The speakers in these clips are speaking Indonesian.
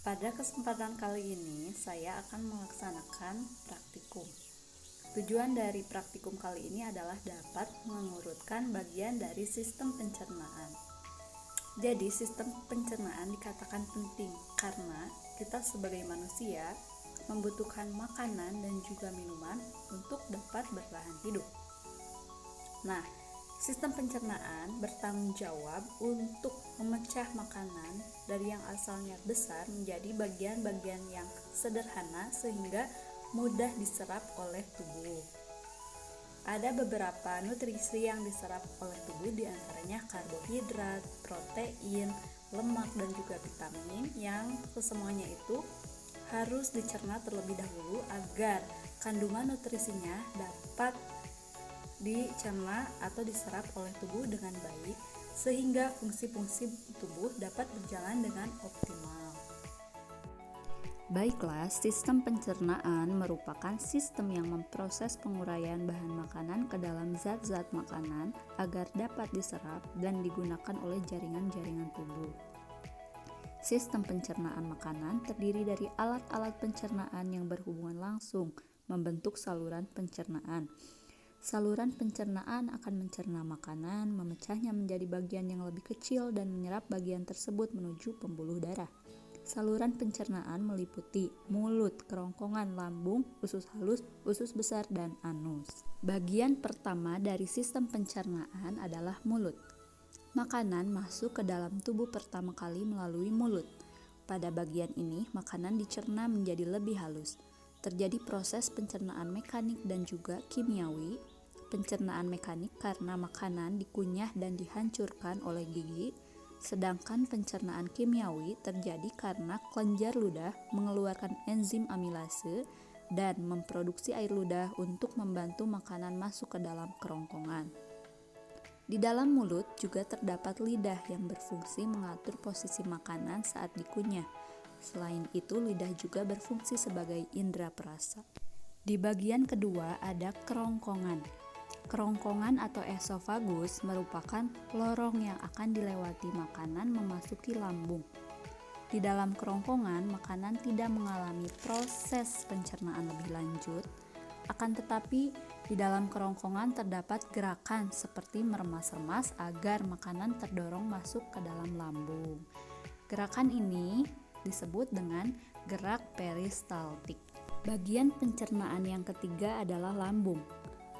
Pada kesempatan kali ini, saya akan melaksanakan praktikum. Tujuan dari praktikum kali ini adalah dapat mengurutkan bagian dari sistem pencernaan. Jadi, sistem pencernaan dikatakan penting karena kita sebagai manusia membutuhkan makanan dan juga minuman untuk dapat bertahan hidup. Nah, sistem pencernaan bertanggung jawab untuk memecah makanan dari yang asalnya besar menjadi bagian-bagian yang sederhana sehingga mudah diserap oleh tubuh. Ada beberapa nutrisi yang diserap oleh tubuh, diantaranya karbohidrat, protein, lemak, dan juga vitamin yang kesemuanya itu harus dicerna terlebih dahulu agar kandungan nutrisinya dapat dicerna atau diserap oleh tubuh dengan baik sehingga fungsi-fungsi tubuh dapat berjalan dengan optimal. Baiklah, sistem pencernaan merupakan sistem yang memproses penguraian bahan makanan ke dalam zat-zat makanan agar dapat diserap dan digunakan oleh jaringan-jaringan tubuh. Sistem pencernaan makanan terdiri dari alat-alat pencernaan yang berhubungan langsung membentuk saluran pencernaan. Saluran pencernaan akan mencerna makanan, memecahnya menjadi bagian yang lebih kecil dan menyerap bagian tersebut menuju pembuluh darah. Saluran pencernaan meliputi mulut, kerongkongan, lambung, usus halus, usus besar, dan anus. Bagian pertama dari sistem pencernaan adalah mulut. Makanan masuk ke dalam tubuh pertama kali melalui mulut. Pada bagian ini, makanan dicerna menjadi lebih halus. Terjadi proses pencernaan mekanik dan juga kimiawi. Pencernaan mekanik karena makanan dikunyah dan dihancurkan oleh gigi, sedangkan pencernaan kimiawi terjadi karena kelenjar ludah mengeluarkan enzim amilase dan memproduksi air ludah untuk membantu makanan masuk ke dalam kerongkongan. Di dalam mulut juga terdapat lidah yang berfungsi mengatur posisi makanan saat dikunyah. Selain itu, lidah juga berfungsi sebagai indera perasa. Di bagian kedua ada kerongkongan. Kerongkongan atau esofagus merupakan lorong yang akan dilewati makanan memasuki lambung. Di dalam kerongkongan, makanan tidak mengalami proses pencernaan lebih lanjut, akan tetapi di dalam kerongkongan terdapat gerakan seperti meremas-remas agar makanan terdorong masuk ke dalam lambung. Gerakan ini disebut dengan gerak peristaltik. Bagian pencernaan yang ketiga adalah lambung.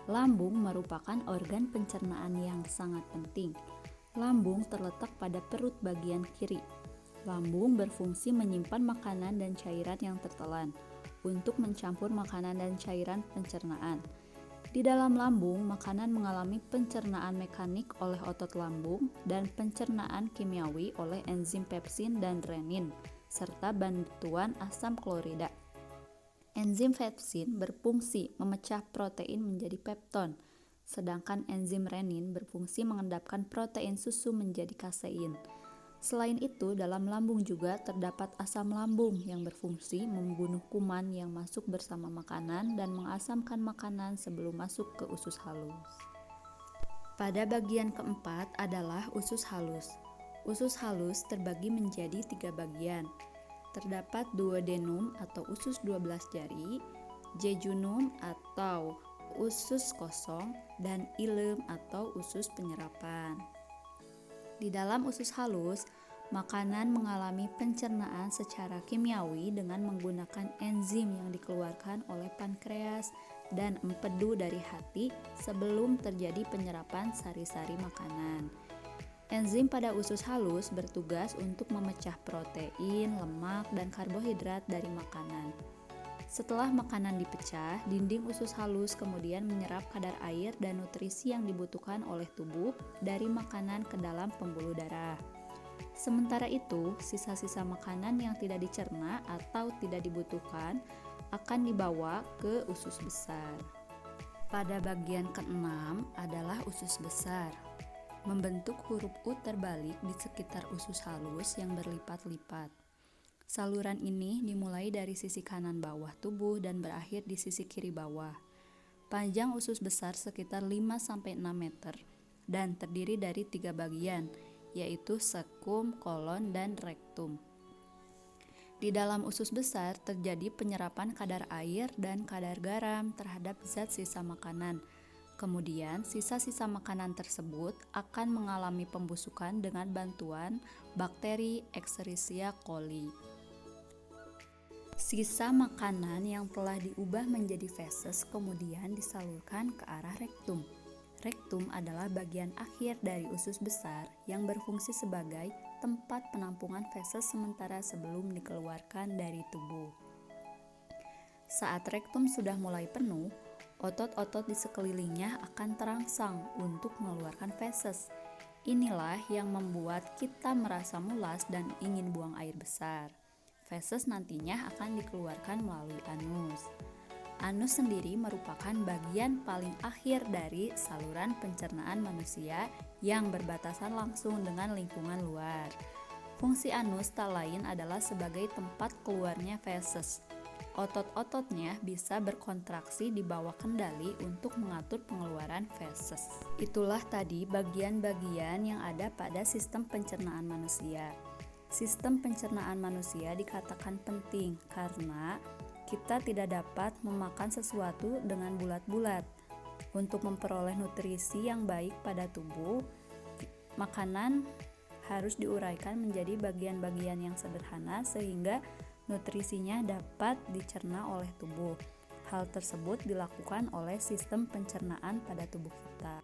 Lambung merupakan organ pencernaan yang sangat penting. Lambung terletak pada perut bagian kiri. Lambung berfungsi menyimpan makanan dan cairan yang tertelan untuk mencampur makanan dan cairan pencernaan. Di dalam lambung, makanan mengalami pencernaan mekanik oleh otot lambung dan pencernaan kimiawi oleh enzim pepsin dan renin, serta bantuan asam klorida. Enzim pepsin berfungsi memecah protein menjadi pepton, sedangkan enzim renin berfungsi mengendapkan protein susu menjadi kasein. Selain itu, dalam lambung juga terdapat asam lambung yang berfungsi membunuh kuman yang masuk bersama makanan dan mengasamkan makanan sebelum masuk ke usus halus. Pada bagian keempat adalah usus halus. Usus halus terbagi menjadi 3 bagian. Terdapat duodenum atau usus 12 jari, jejunum atau usus kosong, dan ileum atau usus penyerapan. Di dalam usus halus, makanan mengalami pencernaan secara kimiawi dengan menggunakan enzim yang dikeluarkan oleh pankreas dan empedu dari hati sebelum terjadi penyerapan sari-sari makanan. Enzim pada usus halus bertugas untuk memecah protein, lemak, dan karbohidrat dari makanan. Setelah makanan dipecah, dinding usus halus kemudian menyerap kadar air dan nutrisi yang dibutuhkan oleh tubuh dari makanan ke dalam pembuluh darah. Sementara itu, sisa-sisa makanan yang tidak dicerna atau tidak dibutuhkan akan dibawa ke usus besar. Pada bagian keenam adalah usus besar. Membentuk huruf U terbalik di sekitar usus halus yang berlipat-lipat. Saluran ini dimulai dari sisi kanan bawah tubuh dan berakhir di sisi kiri bawah. Panjang usus besar sekitar 5-6 meter dan terdiri dari 3 bagian, yaitu sekum, kolon, dan rektum. Di dalam usus besar terjadi penyerapan kadar air dan kadar garam terhadap zat sisa makanan. Kemudian, sisa-sisa makanan tersebut akan mengalami pembusukan dengan bantuan bakteri Escherichia coli. Sisa makanan yang telah diubah menjadi feses kemudian disalurkan ke arah rektum. Rektum adalah bagian akhir dari usus besar yang berfungsi sebagai tempat penampungan feses sementara sebelum dikeluarkan dari tubuh. Saat rektum sudah mulai penuh, otot-otot di sekelilingnya akan terangsang untuk mengeluarkan feses. Inilah yang membuat kita merasa mulas dan ingin buang air besar. Feses nantinya akan dikeluarkan melalui anus. Anus sendiri merupakan bagian paling akhir dari saluran pencernaan manusia yang berbatasan langsung dengan lingkungan luar. Fungsi anus tak lain adalah sebagai tempat keluarnya feses. Otot-ototnya bisa berkontraksi di bawah kendali untuk mengatur pengeluaran feses. Itulah tadi bagian-bagian yang ada pada sistem pencernaan manusia. Sistem pencernaan manusia dikatakan penting karena kita tidak dapat memakan sesuatu dengan bulat-bulat. Untuk memperoleh nutrisi yang baik pada tubuh, makanan harus diuraikan menjadi bagian-bagian yang sederhana sehingga nutrisinya dapat dicerna oleh tubuh. Hal tersebut dilakukan oleh sistem pencernaan pada tubuh kita.